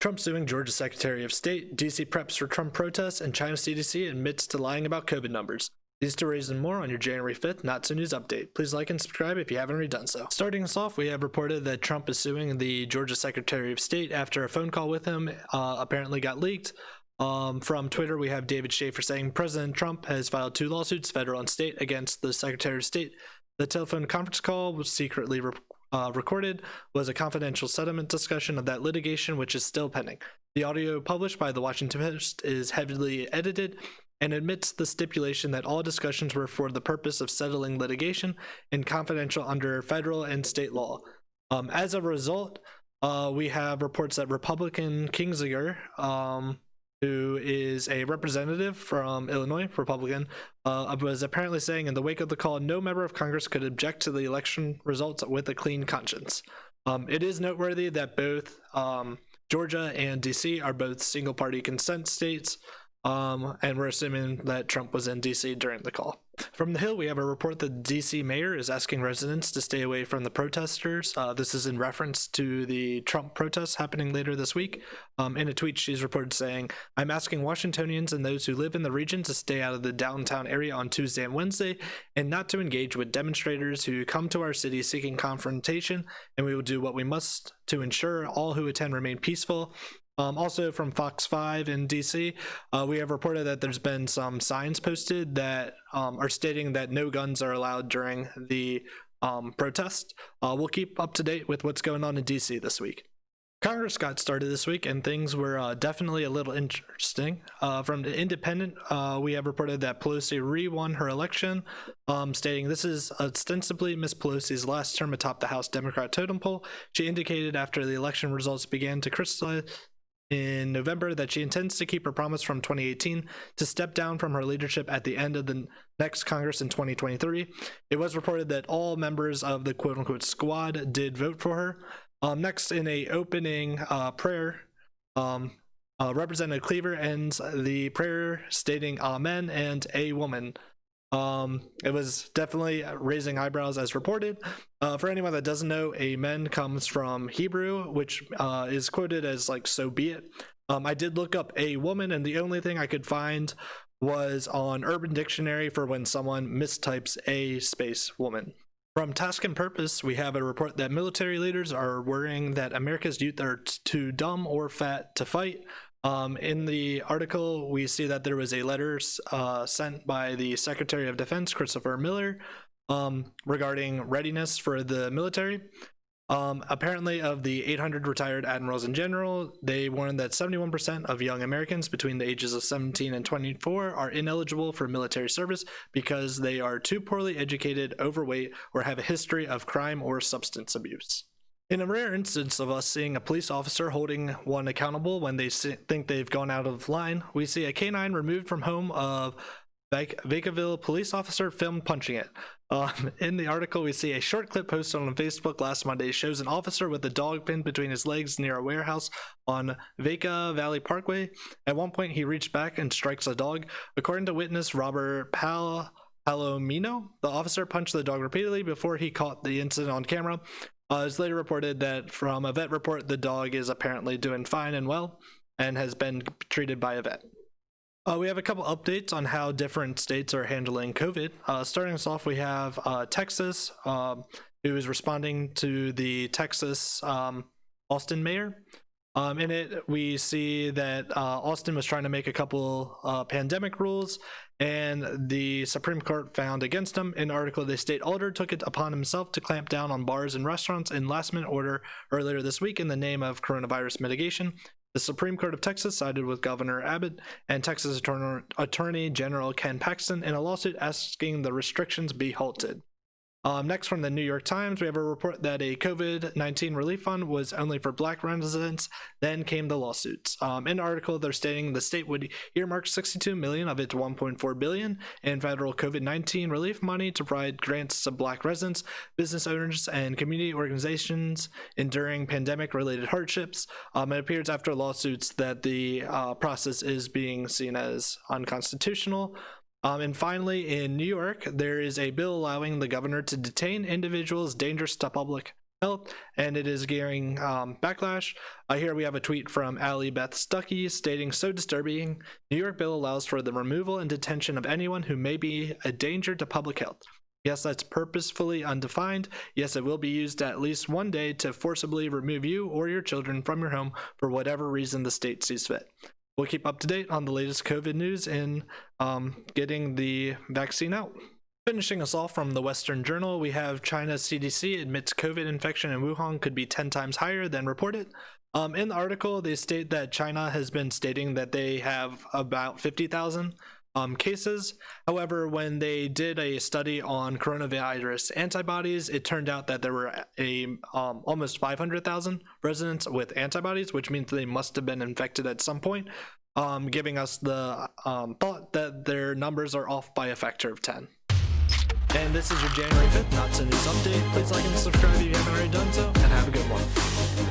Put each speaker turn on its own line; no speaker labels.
Trump suing Georgia Secretary of State, DC preps for Trump protests, and China CDC admits to lying about COVID numbers. These stories and more on your January 5th Not So News update. Please like and subscribe if you haven't already done so. Starting us off, we have reported that Trump is suing the Georgia Secretary of State after a phone call with him apparently got leaked. From Twitter, we have David Schaefer saying President Trump has filed 2 lawsuits, federal and state, against the Secretary of State. The telephone conference call was secretly recorded, was a confidential settlement discussion of that litigation, which is still pending. The audio published by the Washington Post is heavily edited and admits the stipulation that all discussions were for the purpose of settling litigation and confidential under federal and state law. As a result, we have reports that Republican Kingsiger, who is a representative from Illinois, Republican, was apparently saying in the wake of the call, no member of Congress could object to the election results with a clean conscience. It is noteworthy that both Georgia and DC are both single-party consent states, and we're assuming that Trump was in DC during the call. From the Hill, we have a report that the DC mayor is asking residents to stay away from the protesters. This is in reference to the Trump protests happening later this week. In a tweet, she's reported saying, I'm asking Washingtonians and those who live in the region to stay out of the downtown area on Tuesday and Wednesday and not to engage with demonstrators who come to our city seeking confrontation, and we will do what we must to ensure all who attend remain peaceful. Also from Fox 5 in DC, we have reported that there's been some signs posted that are stating that no guns are allowed during the protest. We'll keep up to date with what's going on in DC this week. Congress got started this week and things were definitely a little interesting. From the Independent, we have reported that Pelosi re-won her election, stating this is ostensibly Ms. Pelosi's last term atop the House Democrat totem pole. She indicated after the election results began to crystallize in November that she intends to keep her promise from 2018 to step down from her leadership at the end of the next Congress in 2023. It was reported that all members of the quote-unquote squad did vote for her. Next, in a opening prayer, Representative Cleaver ends the prayer stating Amen and a woman. It was definitely raising eyebrows as reported. For anyone that doesn't know, amen comes from Hebrew, which is quoted as like, so be it. I did look up a woman, and the only thing I could find was on Urban Dictionary for when someone mistypes a space woman. From Task and Purpose, we have a report that military leaders are worrying that America's youth are too dumb or fat to fight. In the article, we see that there was a letter sent by the Secretary of Defense, Christopher Miller, regarding readiness for the military. Apparently, of the 800 retired admirals in general, they warned that 71% of young Americans between the ages of 17 and 24 are ineligible for military service because they are too poorly educated, overweight, or have a history of crime or substance abuse. In a rare instance of us seeing a police officer holding one accountable when they think they've gone out of line, we see a canine removed from home of Vacaville police officer filmed punching it. In the article, we see a short clip posted on Facebook last Monday shows an officer with a dog pinned between his legs near a warehouse on Vaca Valley Parkway. At one point, he reached back and strikes a dog. According to witness Robert Palomino, the officer punched the dog repeatedly before he caught the incident on camera. It's later reported that from a vet report, the dog is apparently doing fine and well and has been treated by a vet. We have a couple updates on how different states are handling COVID. Starting us off, we have Texas, who is responding to the Texas Austin mayor. In it, we see that Austin was trying to make a couple pandemic rules, and the Supreme Court found against him. In the article, the state auditor took it upon himself to clamp down on bars and restaurants in last-minute order earlier this week in the name of coronavirus mitigation. The Supreme Court of Texas sided with Governor Abbott and Texas Attorney General Ken Paxton in a lawsuit asking the restrictions be halted. Next, from the New York Times, we have a report that a COVID-19 relief fund was only for Black residents. Then came the lawsuits. In the article, they're stating the state would earmark $62 million of its $1.4 billion in federal COVID-19 relief money to provide grants to Black residents, business owners, and community organizations enduring pandemic-related hardships. It appears after lawsuits that the process is being seen as unconstitutional. And finally, in New York, there is a bill allowing the governor to detain individuals dangerous to public health, and it is gearing backlash. Here we have a tweet from Allie Beth Stuckey stating, "So disturbing. New York bill allows for the removal and detention of anyone who may be a danger to public health. Yes, that's purposefully undefined. Yes, it will be used at least one day to forcibly remove you or your children from your home for whatever reason the state sees fit." We'll keep up to date on the latest COVID news in getting the vaccine out. Finishing us off from the Western Journal, we have China's CDC admits COVID infection in Wuhan could be 10 times higher than reported. In the article, they state that China has been stating that they have about 50,000 cases. However, when they did a study on coronavirus antibodies, it turned out that there were almost 500,000 residents with antibodies, which means they must have been infected at some point, giving us the thought that their numbers are off by a factor of 10. And this is your January 5th Not So News update. Please like and subscribe if you haven't already done so, and have a good one.